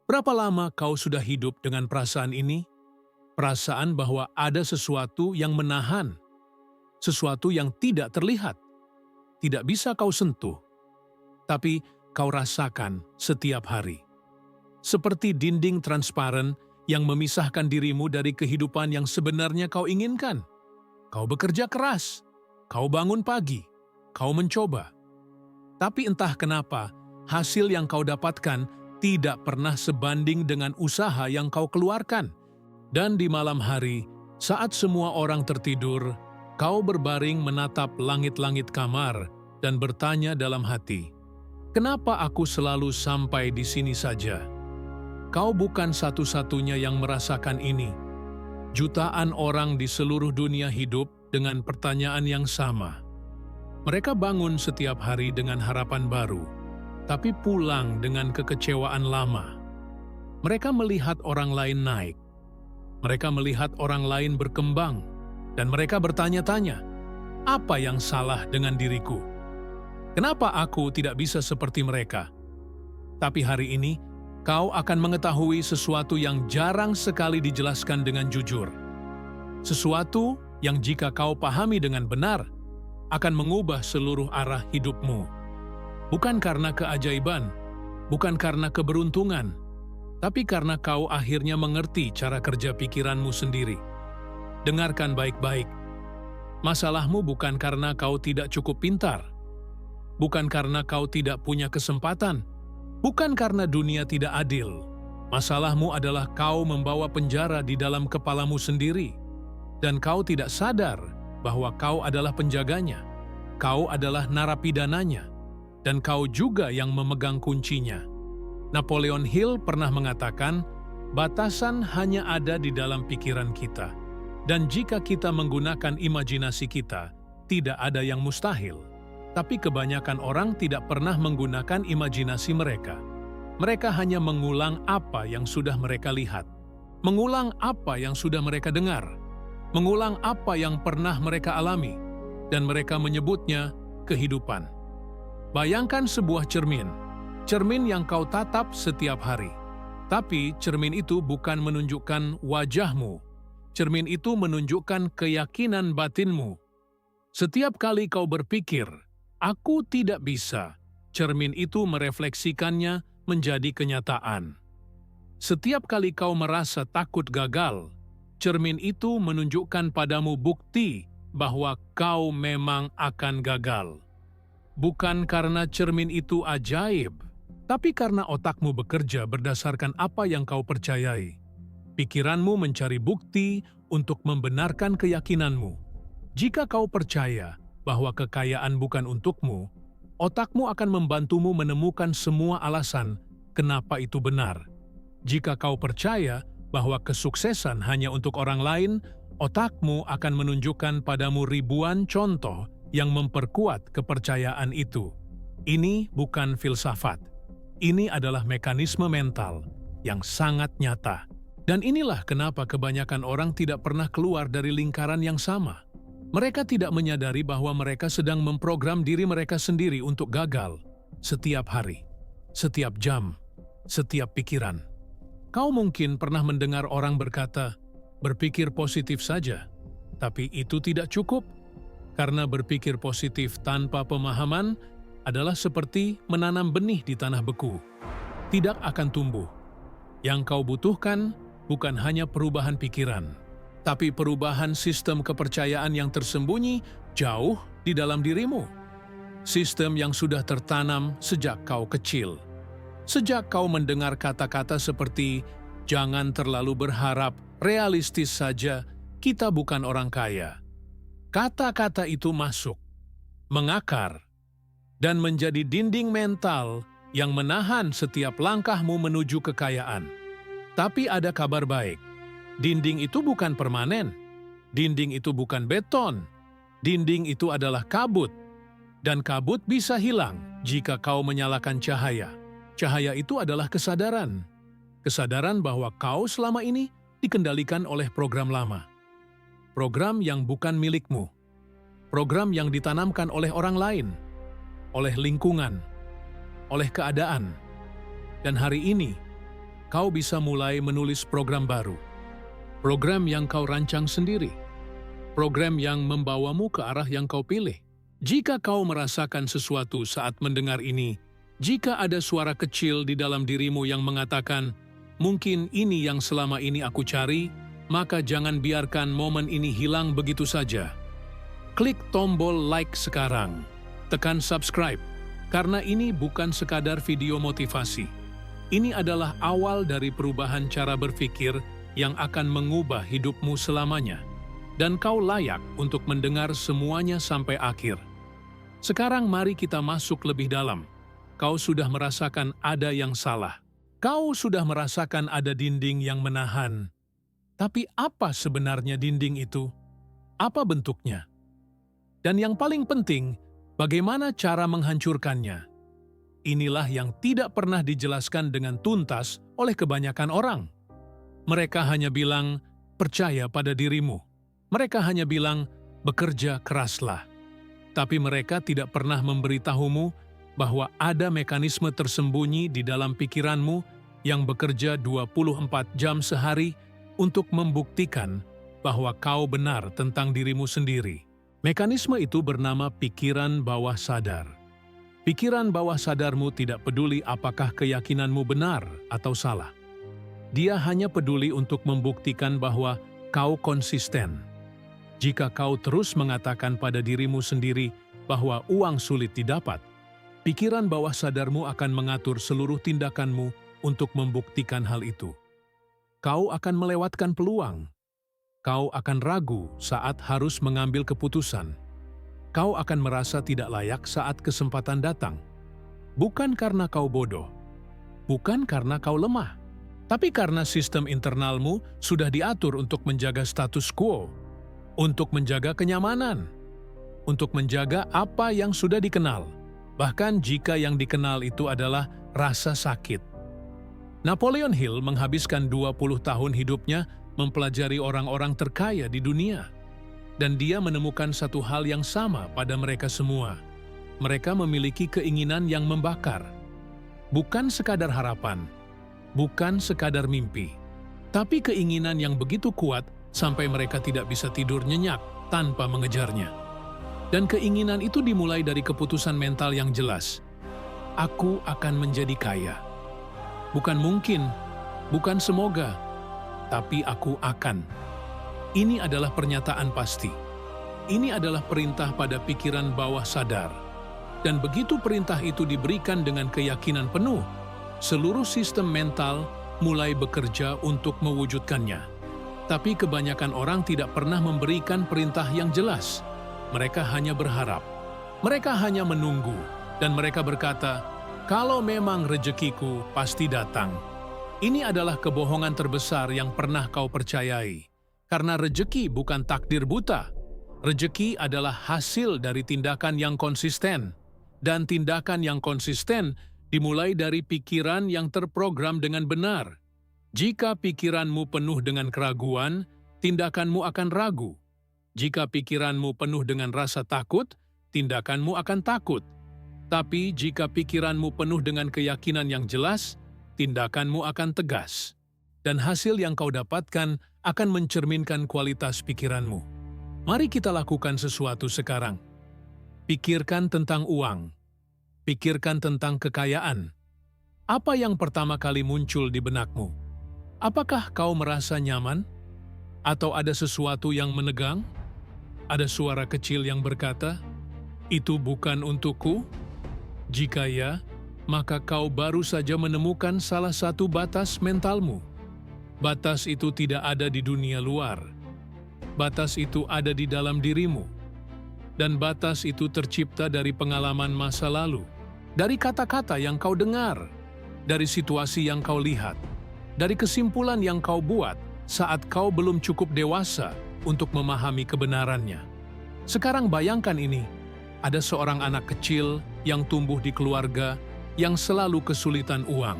Berapa lama kau sudah hidup dengan perasaan ini? Perasaan bahwa ada sesuatu yang menahan, sesuatu yang tidak terlihat, tidak bisa kau sentuh, tapi kau rasakan setiap hari. Seperti dinding transparan yang memisahkan dirimu dari kehidupan yang sebenarnya kau inginkan. Kau bekerja keras, kau bangun pagi, kau mencoba. Tapi entah kenapa, hasil yang kau dapatkan tidak pernah sebanding dengan usaha yang kau keluarkan. Dan di malam hari, saat semua orang tertidur, kau berbaring menatap langit-langit kamar dan bertanya dalam hati, "Kenapa aku selalu sampai di sini saja?" Kau bukan satu-satunya yang merasakan ini. Jutaan orang di seluruh dunia hidup dengan pertanyaan yang sama. Mereka bangun setiap hari dengan harapan baru, tapi pulang dengan kekecewaan lama. Mereka melihat orang lain naik. Mereka melihat orang lain berkembang, dan mereka bertanya-tanya, "Apa yang salah dengan diriku? Kenapa aku tidak bisa seperti mereka?" Tapi hari ini, kau akan mengetahui sesuatu yang jarang sekali dijelaskan dengan jujur. Sesuatu yang jika kau pahami dengan benar, akan mengubah seluruh arah hidupmu. Bukan karena keajaiban, bukan karena keberuntungan, tapi karena kau akhirnya mengerti cara kerja pikiranmu sendiri. Dengarkan baik-baik. Masalahmu bukan karena kau tidak cukup pintar, bukan karena kau tidak punya kesempatan, bukan karena dunia tidak adil. Masalahmu adalah kau membawa penjara di dalam kepalamu sendiri, dan kau tidak sadar bahwa kau adalah penjaganya, kau adalah narapidananya, dan kau juga yang memegang kuncinya. Napoleon Hill pernah mengatakan, batasan hanya ada di dalam pikiran kita. Dan jika kita menggunakan imajinasi kita, tidak ada yang mustahil. Tapi kebanyakan orang tidak pernah menggunakan imajinasi mereka. Mereka hanya mengulang apa yang sudah mereka lihat, mengulang apa yang sudah mereka dengar, mengulang apa yang pernah mereka alami, dan mereka menyebutnya kehidupan. Bayangkan sebuah cermin yang kau tatap setiap hari. Tapi cermin itu bukan menunjukkan wajahmu. Cermin itu menunjukkan keyakinan batinmu. Setiap kali kau berpikir, "Aku tidak bisa," cermin itu merefleksikannya menjadi kenyataan. Setiap kali kau merasa takut gagal, cermin itu menunjukkan padamu bukti bahwa kau memang akan gagal. Bukan karena cermin itu ajaib, tapi karena otakmu bekerja berdasarkan apa yang kau percayai. Pikiranmu mencari bukti untuk membenarkan keyakinanmu. Jika kau percaya bahwa kekayaan bukan untukmu, otakmu akan membantumu menemukan semua alasan kenapa itu benar. Jika kau percaya bahwa kesuksesan hanya untuk orang lain, otakmu akan menunjukkan padamu ribuan contoh yang memperkuat kepercayaan itu. Ini bukan filsafat. Ini adalah mekanisme mental yang sangat nyata. Dan inilah kenapa kebanyakan orang tidak pernah keluar dari lingkaran yang sama. Mereka tidak menyadari bahwa mereka sedang memprogram diri mereka sendiri untuk gagal setiap hari, setiap jam, setiap pikiran. Kau mungkin pernah mendengar orang berkata, "Berpikir positif saja," tapi itu tidak cukup. Karena berpikir positif tanpa pemahaman adalah seperti menanam benih di tanah beku. Tidak akan tumbuh. Yang kau butuhkan bukan hanya perubahan pikiran, tapi perubahan sistem kepercayaan yang tersembunyi jauh di dalam dirimu. Sistem yang sudah tertanam sejak kau kecil. Sejak kau mendengar kata-kata seperti, "Jangan terlalu berharap, realistis saja, kita bukan orang kaya." Kata-kata itu masuk, mengakar, dan menjadi dinding mental yang menahan setiap langkahmu menuju kekayaan. Tapi ada kabar baik, dinding itu bukan permanen, dinding itu bukan beton, dinding itu adalah kabut, dan kabut bisa hilang jika kau menyalakan cahaya. Cahaya itu adalah kesadaran, kesadaran bahwa kau selama ini dikendalikan oleh program lama. Program yang bukan milikmu, program yang ditanamkan oleh orang lain, oleh lingkungan, oleh keadaan. Dan hari ini, kau bisa mulai menulis program baru. Program yang kau rancang sendiri. Program yang membawamu ke arah yang kau pilih. Jika kau merasakan sesuatu saat mendengar ini, jika ada suara kecil di dalam dirimu yang mengatakan, mungkin ini yang selama ini aku cari, maka jangan biarkan momen ini hilang begitu saja. Klik tombol like sekarang. Tekan subscribe, karena ini bukan sekadar video motivasi. Ini adalah awal dari perubahan cara berpikir yang akan mengubah hidupmu selamanya. Dan kau layak untuk mendengar semuanya sampai akhir. Sekarang mari kita masuk lebih dalam. Kau sudah merasakan ada yang salah. Kau sudah merasakan ada dinding yang menahan. Tapi apa sebenarnya dinding itu? Apa bentuknya? Dan yang paling penting, bagaimana cara menghancurkannya? Inilah yang tidak pernah dijelaskan dengan tuntas oleh kebanyakan orang. Mereka hanya bilang, percaya pada dirimu. Mereka hanya bilang, bekerja keraslah. Tapi mereka tidak pernah memberitahumu bahwa ada mekanisme tersembunyi di dalam pikiranmu yang bekerja 24 jam sehari untuk membuktikan bahwa kau benar tentang dirimu sendiri. Mekanisme itu bernama pikiran bawah sadar. Pikiran bawah sadarmu tidak peduli apakah keyakinanmu benar atau salah. Dia hanya peduli untuk membuktikan bahwa kau konsisten. Jika kau terus mengatakan pada dirimu sendiri bahwa uang sulit didapat, pikiran bawah sadarmu akan mengatur seluruh tindakanmu untuk membuktikan hal itu. Kau akan melewatkan peluang. Kau akan ragu saat harus mengambil keputusan. Kau akan merasa tidak layak saat kesempatan datang. Bukan karena kau bodoh, bukan karena kau lemah, tapi karena sistem internalmu sudah diatur untuk menjaga status quo, untuk menjaga kenyamanan, untuk menjaga apa yang sudah dikenal, bahkan jika yang dikenal itu adalah rasa sakit. Napoleon Hill menghabiskan 20 tahun hidupnya mempelajari orang-orang terkaya di dunia, dan dia menemukan satu hal yang sama pada mereka semua. Mereka memiliki keinginan yang membakar, bukan sekadar harapan, bukan sekadar mimpi, tapi keinginan yang begitu kuat sampai mereka tidak bisa tidur nyenyak tanpa mengejarnya. Dan keinginan itu dimulai dari keputusan mental yang jelas. Aku akan menjadi kaya. Bukan mungkin, bukan semoga, tapi aku akan. Ini adalah pernyataan pasti. Ini adalah perintah pada pikiran bawah sadar. Dan begitu perintah itu diberikan dengan keyakinan penuh, seluruh sistem mental mulai bekerja untuk mewujudkannya. Tapi kebanyakan orang tidak pernah memberikan perintah yang jelas. Mereka hanya berharap. Mereka hanya menunggu. Dan mereka berkata, kalau memang rezekiku pasti datang. Ini adalah kebohongan terbesar yang pernah kau percayai. Karena rezeki bukan takdir buta. Rezeki adalah hasil dari tindakan yang konsisten. Dan tindakan yang konsisten dimulai dari pikiran yang terprogram dengan benar. Jika pikiranmu penuh dengan keraguan, tindakanmu akan ragu. Jika pikiranmu penuh dengan rasa takut, tindakanmu akan takut. Tapi jika pikiranmu penuh dengan keyakinan yang jelas, tindakanmu akan tegas. Dan hasil yang kau dapatkan akan mencerminkan kualitas pikiranmu. Mari kita lakukan sesuatu sekarang. Pikirkan tentang uang. Pikirkan tentang kekayaan. Apa yang pertama kali muncul di benakmu? Apakah kau merasa nyaman? Atau ada sesuatu yang menegang? Ada suara kecil yang berkata, "Itu bukan untukku"? Jika ya, maka kau baru saja menemukan salah satu batas mentalmu. Batas itu tidak ada di dunia luar. Batas itu ada di dalam dirimu. Dan batas itu tercipta dari pengalaman masa lalu, dari kata-kata yang kau dengar, dari situasi yang kau lihat, dari kesimpulan yang kau buat saat kau belum cukup dewasa untuk memahami kebenarannya. Sekarang bayangkan ini, ada seorang anak kecil yang tumbuh di keluarga yang selalu kesulitan uang.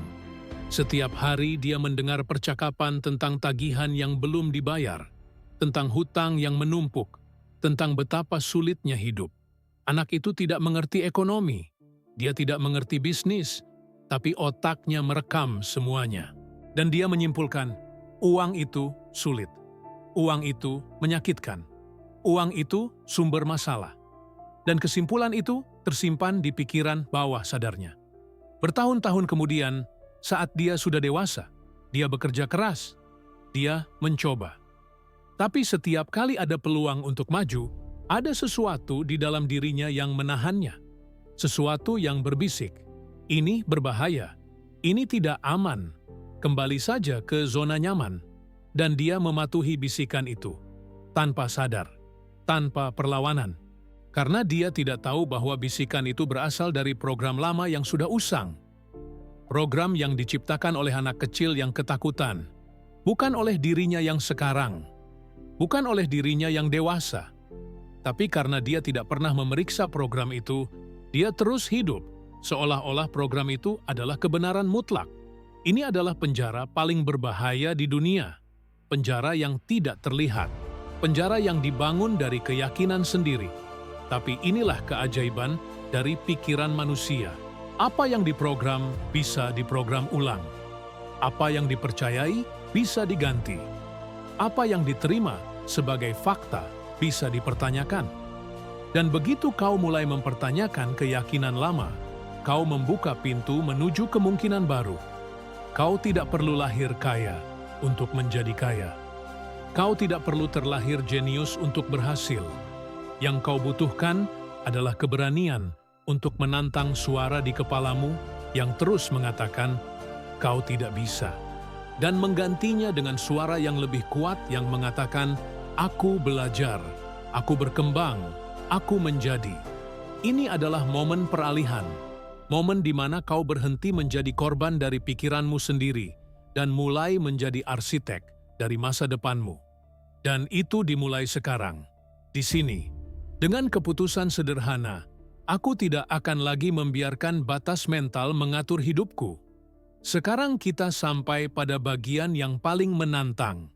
Setiap hari dia mendengar percakapan tentang tagihan yang belum dibayar, tentang hutang yang menumpuk, tentang betapa sulitnya hidup. Anak itu tidak mengerti ekonomi, dia tidak mengerti bisnis, tapi otaknya merekam semuanya. Dan dia menyimpulkan, uang itu sulit. Uang itu menyakitkan. Uang itu sumber masalah. Dan kesimpulan itu tersimpan di pikiran bawah sadarnya. Bertahun-tahun kemudian, saat dia sudah dewasa, dia bekerja keras. Dia mencoba. Tapi setiap kali ada peluang untuk maju, ada sesuatu di dalam dirinya yang menahannya. Sesuatu yang berbisik, ini berbahaya, ini tidak aman, kembali saja ke zona nyaman. Dan dia mematuhi bisikan itu, tanpa sadar, tanpa perlawanan. Karena dia tidak tahu bahwa bisikan itu berasal dari program lama yang sudah usang. Program yang diciptakan oleh anak kecil yang ketakutan, bukan oleh dirinya yang sekarang, bukan oleh dirinya yang dewasa. Tapi karena dia tidak pernah memeriksa program itu, dia terus hidup, seolah-olah program itu adalah kebenaran mutlak. Ini adalah penjara paling berbahaya di dunia. Penjara yang tidak terlihat, penjara yang dibangun dari keyakinan sendiri. Tapi inilah keajaiban dari pikiran manusia. Apa yang diprogram bisa diprogram ulang. Apa yang dipercayai bisa diganti. Apa yang diterima sebagai fakta bisa dipertanyakan. Dan begitu kau mulai mempertanyakan keyakinan lama, kau membuka pintu menuju kemungkinan baru. Kau tidak perlu lahir kaya untuk menjadi kaya. Kau tidak perlu terlahir jenius untuk berhasil. Yang kau butuhkan adalah keberanian untuk menantang suara di kepalamu yang terus mengatakan, kau tidak bisa. Dan menggantinya dengan suara yang lebih kuat yang mengatakan, aku belajar, aku berkembang, aku menjadi. Ini adalah momen peralihan. Momen di mana kau berhenti menjadi korban dari pikiranmu sendiri dan mulai menjadi arsitek dari masa depanmu. Dan itu dimulai sekarang, di sini. Dengan keputusan sederhana, aku tidak akan lagi membiarkan batas mental mengatur hidupku. Sekarang kita sampai pada bagian yang paling menantang.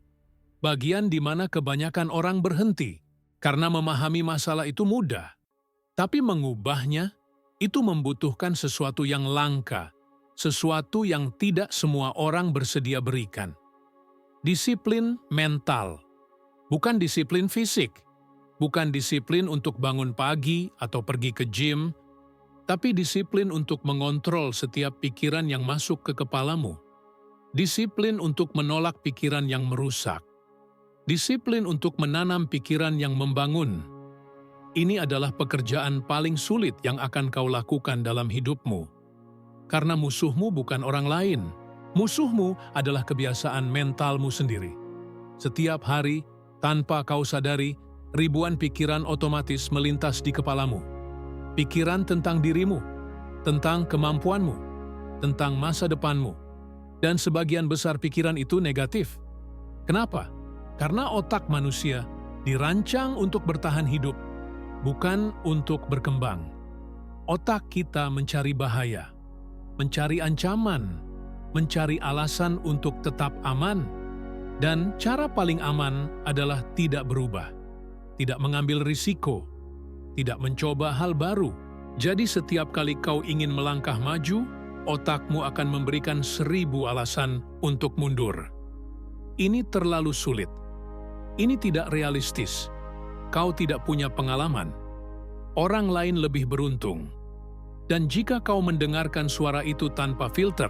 Bagian di mana kebanyakan orang berhenti, karena memahami masalah itu mudah. Tapi mengubahnya, itu membutuhkan sesuatu yang langka, sesuatu yang tidak semua orang bersedia berikan. Disiplin mental, bukan disiplin fisik, bukan disiplin untuk bangun pagi atau pergi ke gym, tapi disiplin untuk mengontrol setiap pikiran yang masuk ke kepalamu. Disiplin untuk menolak pikiran yang merusak. Disiplin untuk menanam pikiran yang membangun. Ini adalah pekerjaan paling sulit yang akan kau lakukan dalam hidupmu. Karena musuhmu bukan orang lain. Musuhmu adalah kebiasaan mentalmu sendiri. Setiap hari, tanpa kau sadari, ribuan pikiran otomatis melintas di kepalamu. Pikiran tentang dirimu, tentang kemampuanmu, tentang masa depanmu. Dan sebagian besar pikiran itu negatif. Kenapa? Karena otak manusia dirancang untuk bertahan hidup, bukan untuk berkembang. Otak kita mencari bahaya, mencari ancaman, mencari alasan untuk tetap aman. Dan cara paling aman adalah tidak berubah, tidak mengambil risiko, tidak mencoba hal baru. Jadi setiap kali kau ingin melangkah maju, otakmu akan memberikan 1000 alasan untuk mundur. Ini terlalu sulit. Ini tidak realistis. Kau tidak punya pengalaman. Orang lain lebih beruntung. Dan jika kau mendengarkan suara itu tanpa filter,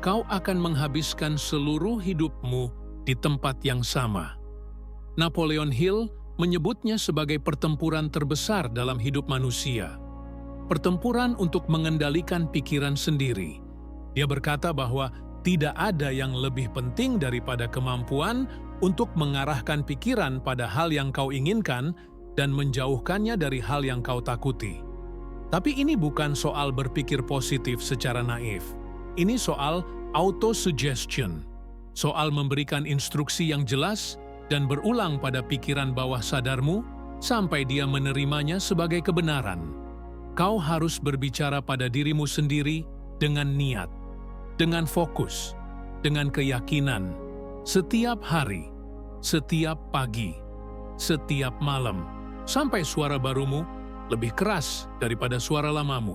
kau akan menghabiskan seluruh hidupmu di tempat yang sama. Napoleon Hill menyebutnya sebagai pertempuran terbesar dalam hidup manusia. Pertempuran untuk mengendalikan pikiran sendiri. Dia berkata bahwa tidak ada yang lebih penting daripada kemampuan untuk mengarahkan pikiran pada hal yang kau inginkan dan menjauhkannya dari hal yang kau takuti. Tapi ini bukan soal berpikir positif secara naif. Ini soal auto-suggestion, soal memberikan instruksi yang jelas dan berulang pada pikiran bawah sadarmu sampai dia menerimanya sebagai kebenaran. Kau harus berbicara pada dirimu sendiri dengan niat, dengan fokus, dengan keyakinan, setiap hari, setiap pagi, setiap malam, sampai suara barumu lebih keras daripada suara lamamu.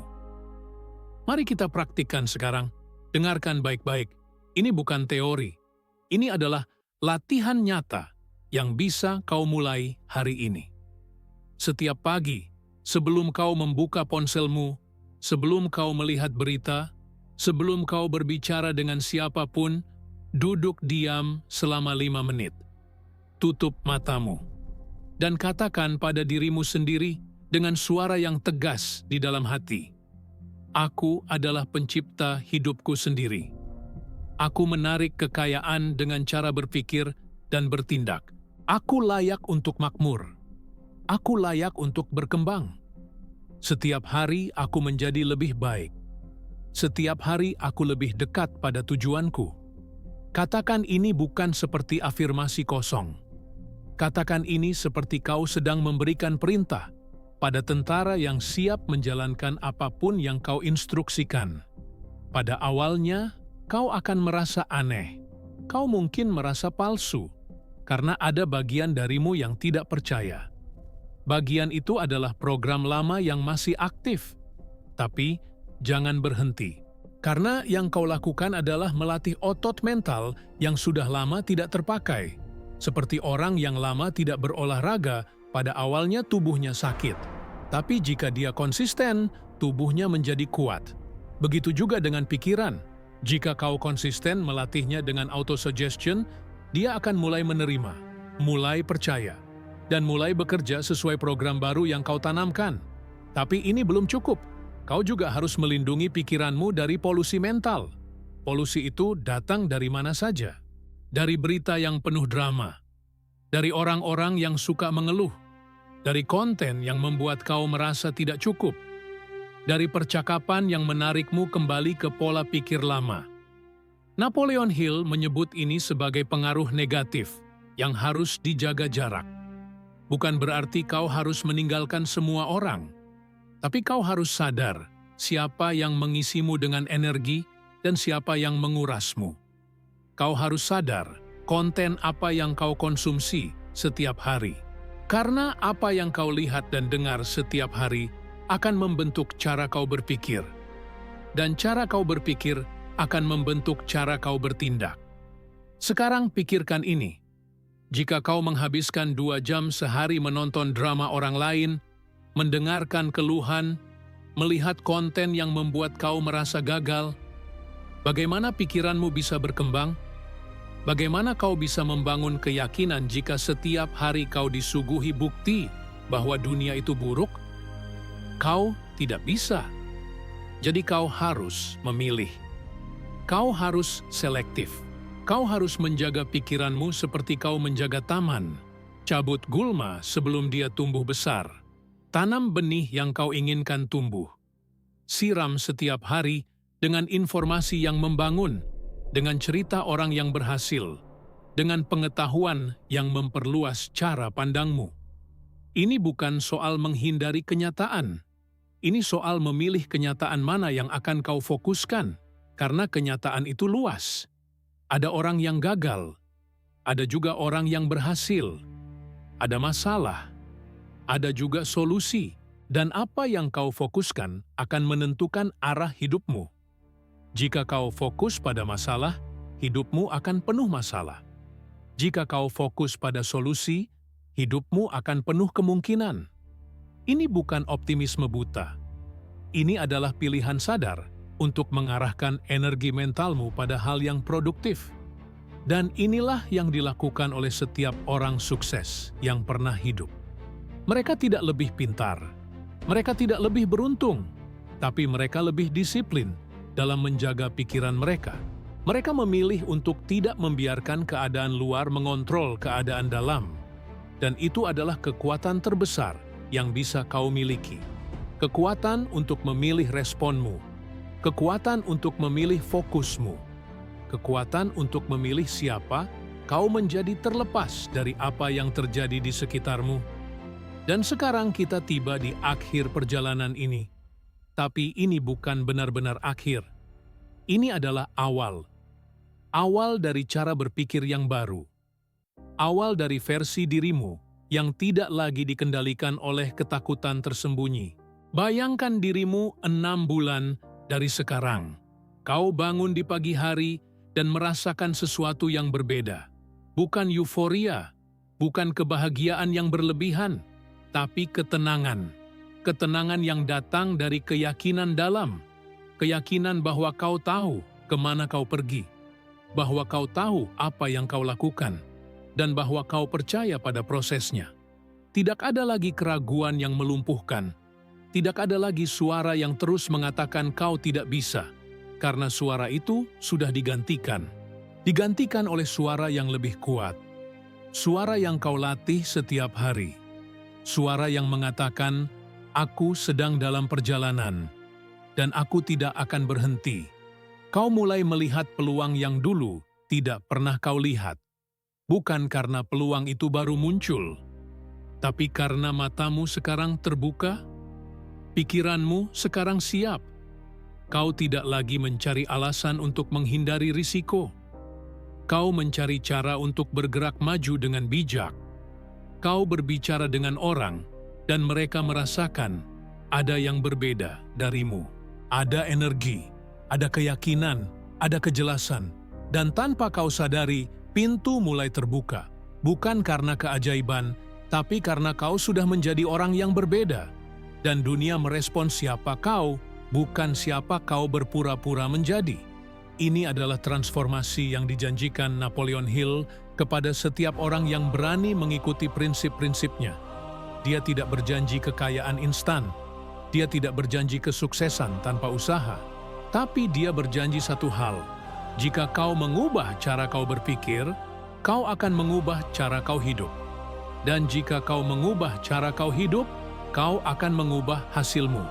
Mari kita praktikkan sekarang. Dengarkan baik-baik. Ini bukan teori. Ini adalah latihan nyata yang bisa kau mulai hari ini. Setiap pagi, sebelum kau membuka ponselmu, sebelum kau melihat berita, sebelum kau berbicara dengan siapapun, duduk diam selama 5 menit. Tutup matamu. Dan katakan pada dirimu sendiri dengan suara yang tegas di dalam hati, "Aku adalah pencipta hidupku sendiri. Aku menarik kekayaan dengan cara berpikir dan bertindak. Aku layak untuk makmur. Aku layak untuk berkembang. Setiap hari aku menjadi lebih baik. Setiap hari aku lebih dekat pada tujuanku." Katakan ini bukan seperti afirmasi kosong. Katakan ini seperti kau sedang memberikan perintah pada tentara yang siap menjalankan apapun yang kau instruksikan. Pada awalnya, kau akan merasa aneh. Kau mungkin merasa palsu, karena ada bagian darimu yang tidak percaya. Bagian itu adalah program lama yang masih aktif. Tapi, jangan berhenti. Karena yang kau lakukan adalah melatih otot mental yang sudah lama tidak terpakai. Seperti orang yang lama tidak berolahraga, pada awalnya tubuhnya sakit. Tapi jika dia konsisten, tubuhnya menjadi kuat. Begitu juga dengan pikiran. Jika kau konsisten melatihnya dengan autosuggestion, dia akan mulai menerima, mulai percaya, dan mulai bekerja sesuai program baru yang kau tanamkan. Tapi ini belum cukup. Kau juga harus melindungi pikiranmu dari polusi mental. Polusi itu datang dari mana saja. Dari berita yang penuh drama, dari orang-orang yang suka mengeluh, dari konten yang membuat kau merasa tidak cukup, dari percakapan yang menarikmu kembali ke pola pikir lama. Napoleon Hill menyebut ini sebagai pengaruh negatif yang harus dijaga jarak. Bukan berarti kau harus meninggalkan semua orang, tapi kau harus sadar siapa yang mengisimu dengan energi dan siapa yang mengurasmu. Kau harus sadar konten apa yang kau konsumsi setiap hari. Karena apa yang kau lihat dan dengar setiap hari akan membentuk cara kau berpikir. Dan cara kau berpikir akan membentuk cara kau bertindak. Sekarang pikirkan ini. Jika kau menghabiskan 2 jam sehari menonton drama orang lain, mendengarkan keluhan, melihat konten yang membuat kau merasa gagal, bagaimana pikiranmu bisa berkembang? Bagaimana kau bisa membangun keyakinan jika setiap hari kau disuguhi bukti bahwa dunia itu buruk? Kau tidak bisa. Jadi kau harus memilih. Kau harus selektif. Kau harus menjaga pikiranmu seperti kau menjaga taman. Cabut gulma sebelum dia tumbuh besar. Tanam benih yang kau inginkan tumbuh. Siram setiap hari dengan informasi yang membangun, dengan cerita orang yang berhasil, dengan pengetahuan yang memperluas cara pandangmu. Ini bukan soal menghindari kenyataan. Ini soal memilih kenyataan mana yang akan kau fokuskan, karena kenyataan itu luas. Ada orang yang gagal, ada juga orang yang berhasil, ada masalah, ada juga solusi, dan apa yang kau fokuskan akan menentukan arah hidupmu. Jika kau fokus pada masalah, hidupmu akan penuh masalah. Jika kau fokus pada solusi, hidupmu akan penuh kemungkinan. Ini bukan optimisme buta. Ini adalah pilihan sadar untuk mengarahkan energi mentalmu pada hal yang produktif. Dan inilah yang dilakukan oleh setiap orang sukses yang pernah hidup. Mereka tidak lebih pintar, mereka tidak lebih beruntung, tapi mereka lebih disiplin dalam menjaga pikiran mereka. Mereka memilih untuk tidak membiarkan keadaan luar mengontrol keadaan dalam. Dan itu adalah kekuatan terbesar yang bisa kau miliki. Kekuatan untuk memilih responmu. Kekuatan untuk memilih fokusmu. Kekuatan untuk memilih siapa kau menjadi terlepas dari apa yang terjadi di sekitarmu. Dan sekarang kita tiba di akhir perjalanan ini. Tapi ini bukan benar-benar akhir. Ini adalah awal. Awal dari cara berpikir yang baru. Awal dari versi dirimu yang tidak lagi dikendalikan oleh ketakutan tersembunyi. Bayangkan dirimu 6 bulan dari sekarang. Kau bangun di pagi hari dan merasakan sesuatu yang berbeda. Bukan euforia, bukan kebahagiaan yang berlebihan, tapi ketenangan. Ketenangan yang datang dari keyakinan dalam. Keyakinan bahwa kau tahu kemana kau pergi, bahwa kau tahu apa yang kau lakukan, dan bahwa kau percaya pada prosesnya. Tidak ada lagi keraguan yang melumpuhkan. Tidak ada lagi suara yang terus mengatakan kau tidak bisa, karena suara itu sudah digantikan. Digantikan oleh suara yang lebih kuat. Suara yang kau latih setiap hari. Suara yang mengatakan, aku sedang dalam perjalanan, dan aku tidak akan berhenti. Kau mulai melihat peluang yang dulu tidak pernah kau lihat. Bukan karena peluang itu baru muncul, tapi karena matamu sekarang terbuka, pikiranmu sekarang siap. Kau tidak lagi mencari alasan untuk menghindari risiko. Kau mencari cara untuk bergerak maju dengan bijak. Kau berbicara dengan orang, dan mereka merasakan ada yang berbeda darimu. Ada energi, ada keyakinan, ada kejelasan, dan tanpa kau sadari, pintu mulai terbuka. Bukan karena keajaiban, tapi karena kau sudah menjadi orang yang berbeda. Dan dunia merespon siapa kau, bukan siapa kau berpura-pura menjadi. Ini adalah transformasi yang dijanjikan Napoleon Hill kepada setiap orang yang berani mengikuti prinsip-prinsipnya. Dia tidak berjanji kekayaan instan. Dia tidak berjanji kesuksesan tanpa usaha. Tapi dia berjanji satu hal. Jika kau mengubah cara kau berpikir, kau akan mengubah cara kau hidup. Dan jika kau mengubah cara kau hidup, kau akan mengubah hasilmu.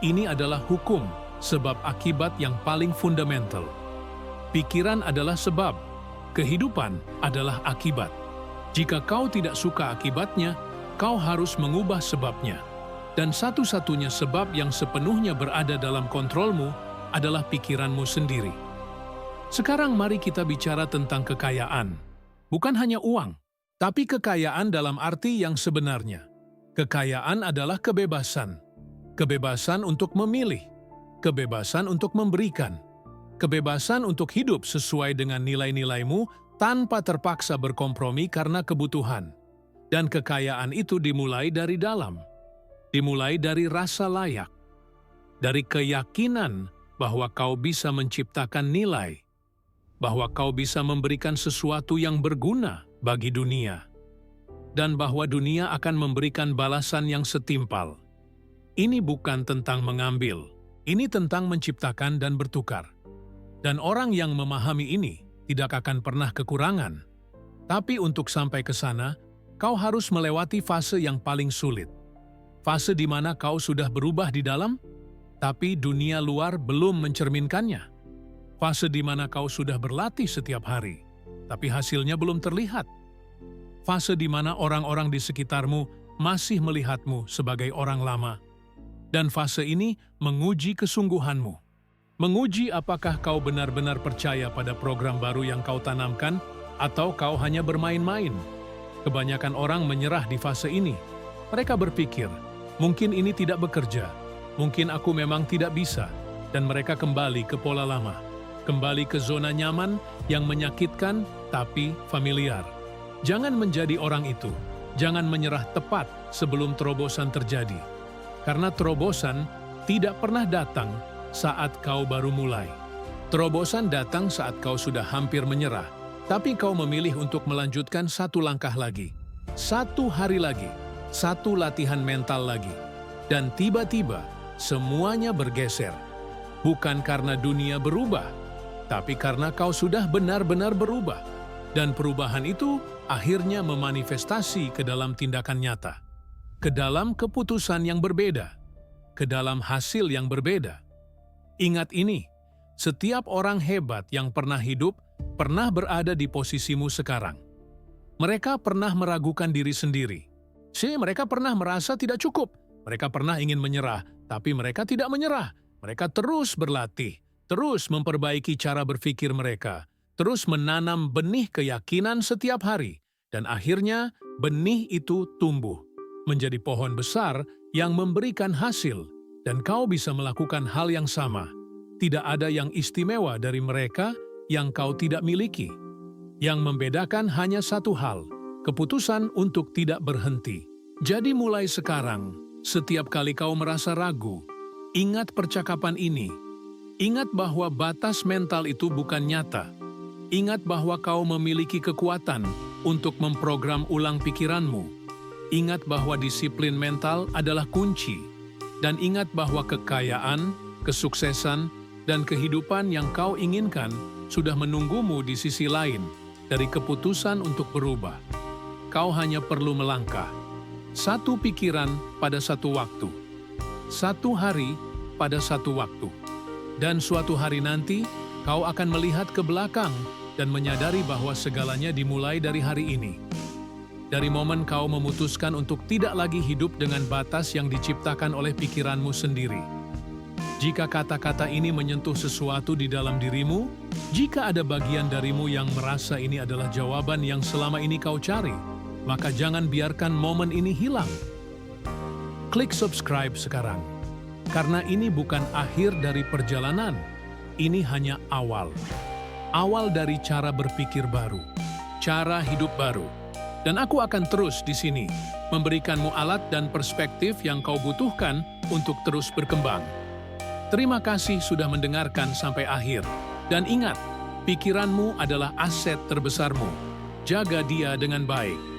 Ini adalah hukum, sebab akibat yang paling fundamental. Pikiran adalah sebab, kehidupan adalah akibat. Jika kau tidak suka akibatnya, kau harus mengubah sebabnya. Dan satu-satunya sebab yang sepenuhnya berada dalam kontrolmu adalah pikiranmu sendiri. Sekarang mari kita bicara tentang kekayaan. Bukan hanya uang, tapi kekayaan dalam arti yang sebenarnya. Kekayaan adalah kebebasan. Kebebasan untuk memilih. Kebebasan untuk memberikan. Kebebasan untuk hidup sesuai dengan nilai-nilaimu tanpa terpaksa berkompromi karena kebutuhan. Dan kekayaan itu dimulai dari dalam. Dimulai dari rasa layak. Dari keyakinan bahwa kau bisa menciptakan nilai. Bahwa kau bisa memberikan sesuatu yang berguna bagi dunia. Dan bahwa dunia akan memberikan balasan yang setimpal. Ini bukan tentang mengambil. Ini tentang menciptakan dan bertukar. Dan orang yang memahami ini tidak akan pernah kekurangan. Tapi untuk sampai ke sana, kau harus melewati fase yang paling sulit. Fase di mana kau sudah berubah di dalam, tapi dunia luar belum mencerminkannya. Fase di mana kau sudah berlatih setiap hari, tapi hasilnya belum terlihat. Fase di mana orang-orang di sekitarmu masih melihatmu sebagai orang lama. Dan fase ini menguji kesungguhanmu. Menguji apakah kau benar-benar percaya pada program baru yang kau tanamkan, atau kau hanya bermain-main. Kebanyakan orang menyerah di fase ini. Mereka berpikir, mungkin ini tidak bekerja, mungkin aku memang tidak bisa, dan mereka kembali ke pola lama. Kembali ke zona nyaman yang menyakitkan tapi familiar. Jangan menjadi orang itu. Jangan menyerah tepat sebelum terobosan terjadi. Karena terobosan tidak pernah datang saat kau baru mulai. Terobosan datang saat kau sudah hampir menyerah, tapi kau memilih untuk melanjutkan satu langkah lagi, satu hari lagi, satu latihan mental lagi. Dan tiba-tiba semuanya bergeser. Bukan karena dunia berubah, tapi karena kau sudah benar-benar berubah. Dan perubahan itu akhirnya memanifestasi ke dalam tindakan nyata. Ke dalam keputusan yang berbeda. Ke dalam hasil yang berbeda. Ingat ini, setiap orang hebat yang pernah hidup, pernah berada di posisimu sekarang. Mereka pernah meragukan diri sendiri. Mereka pernah merasa tidak cukup. Mereka pernah ingin menyerah, tapi mereka tidak menyerah. Mereka terus berlatih, terus memperbaiki cara berpikir mereka, terus menanam benih keyakinan setiap hari, dan akhirnya benih itu tumbuh menjadi pohon besar yang memberikan hasil, dan kau bisa melakukan hal yang sama. Tidak ada yang istimewa dari mereka yang kau tidak miliki. Yang membedakan hanya satu hal, keputusan untuk tidak berhenti. Jadi mulai sekarang, setiap kali kau merasa ragu, ingat percakapan ini. Ingat bahwa batas mental itu bukan nyata. Ingat bahwa kau memiliki kekuatan untuk memprogram ulang pikiranmu. Ingat bahwa disiplin mental adalah kunci. Dan ingat bahwa kekayaan, kesuksesan, dan kehidupan yang kau inginkan sudah menunggumu di sisi lain dari keputusan untuk berubah. Kau hanya perlu melangkah. Satu pikiran pada satu waktu. Satu hari pada satu waktu. Dan suatu hari nanti, kau akan melihat ke belakang dan menyadari bahwa segalanya dimulai dari hari ini. Dari momen kau memutuskan untuk tidak lagi hidup dengan batas yang diciptakan oleh pikiranmu sendiri. Jika kata-kata ini menyentuh sesuatu di dalam dirimu, jika ada bagian darimu yang merasa ini adalah jawaban yang selama ini kau cari, maka jangan biarkan momen ini hilang. Klik subscribe sekarang, karena ini bukan akhir dari perjalanan, ini hanya awal. Awal dari cara berpikir baru, cara hidup baru. Dan aku akan terus di sini, memberikanmu alat dan perspektif yang kau butuhkan untuk terus berkembang. Terima kasih sudah mendengarkan sampai akhir. Dan ingat, pikiranmu adalah aset terbesarmu. Jaga dia dengan baik.